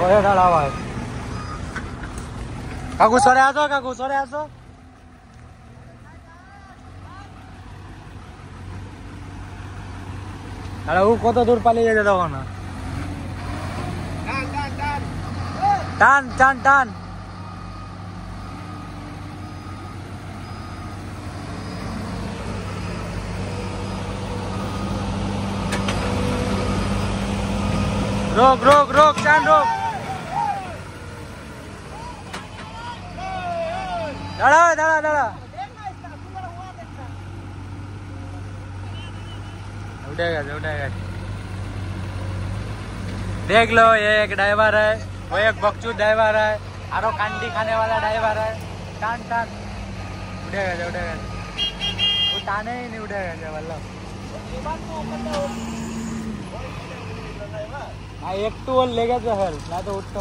ওরে দাঁড়া ভাই কাকু সরে আসো কাকু সরে আসো আরে ও কত দূর পালিয়ে যেতে তখন না টান টান টান रोक रोक रोक चांद रोक दाड़ा दाड़ा दाड़ा उठेगा देख लो ये एक ड्राइवर है वो एक बकचू ड्राइवर है आरो कांडी खाने वाला ड्राइवर है टान टान उठेगा वो टाने ही नहीं उठेगा वल्लभ हाँ एक तो ले गया जो हेल्प ना तो उठता